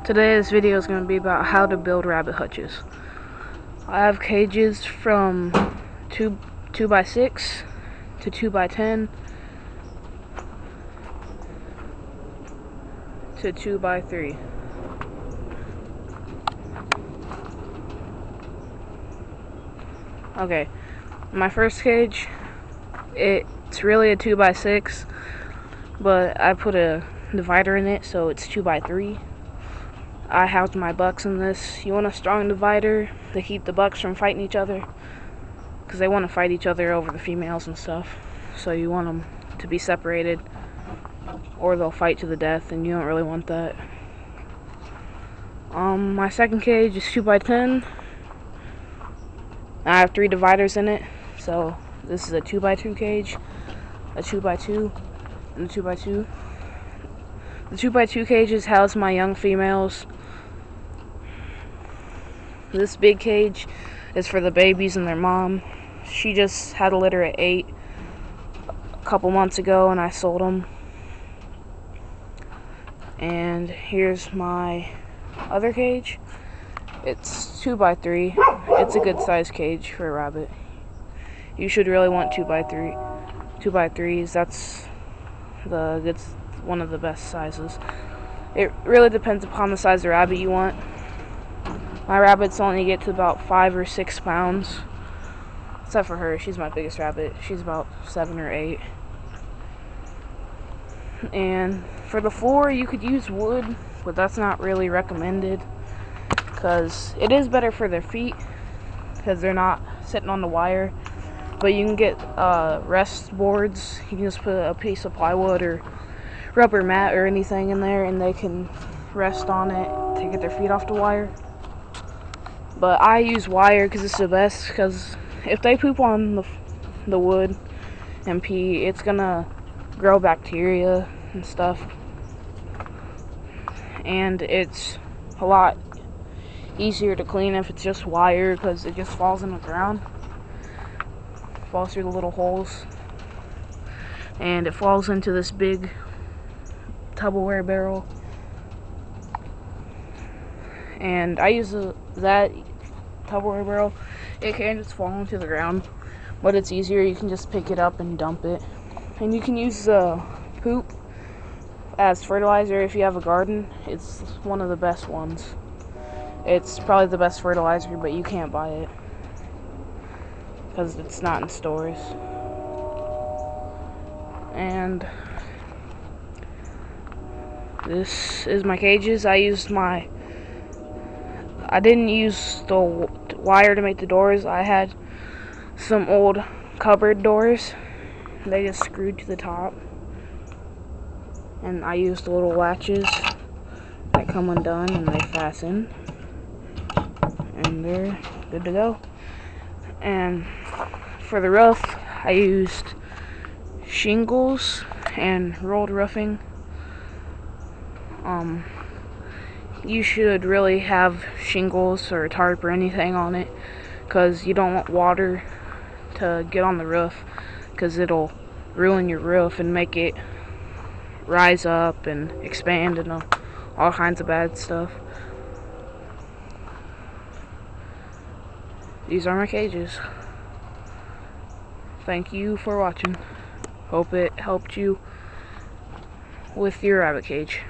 Today's video is going to be about how to build rabbit hutches. I have cages from 2x6 to 2x10 to 2x3. Okay, my first cage, it's really a 2x6, but I put a divider in it, so it's 2x3. I house my bucks in this. You want a strong divider to keep the bucks from fighting each other, because they want to fight each other over the females and stuff. So you want them to be separated, or they'll fight to the death, and you don't really want that. My second cage is 2x10. I have 3 dividers in it, so this is a 2x2 cage, a 2x2, and a 2x2. The 2x2 cages house my young females. This big cage is for the babies and their mom. She just had a litter at 8 a couple months ago, and I sold them. And here's my other cage. It's 2x3. It's a good size cage for a rabbit. You should really want 2x3s. That's one of the best sizes. It really depends upon the size of rabbit you want. My rabbits only get to about 5 or 6 pounds. Except for her, she's my biggest rabbit. She's about 7 or 8. And for the floor, you could use wood, but that's not really recommended, because it is better for their feet, because they're not sitting on the wire. But you can get rest boards. You can just put a piece of plywood or rubber mat or anything in there, and they can rest on it to get their feet off the wire. But I use wire because it's the best, because if they poop on the wood and pee, it's gonna grow bacteria and stuff, and it's a lot easier to clean if it's just wire, because it just falls in the ground, falls through the little holes, and it falls into this big Tupperware barrel. And I use that Tupperware barrel. It can just fall into the ground, but it's easier. You can just pick it up and dump it. And you can use poop as fertilizer if you have a garden. It's one of the best ones. It's probably the best fertilizer, but you can't buy it because it's not in stores. And this is my cages. I didn't use the wire to make the doors. I had some old cupboard doors. They just screwed to the top. And I used the little latches that come undone, and they fasten. And they're good to go. And for the roof, I used shingles and rolled roofing. You should really have shingles or a tarp or anything on it, because you don't want water to get on the roof, because it'll ruin your roof and make it rise up and expand and all kinds of bad stuff. These are my cages. Thank you for watching. Hope it helped you with your rabbit cage.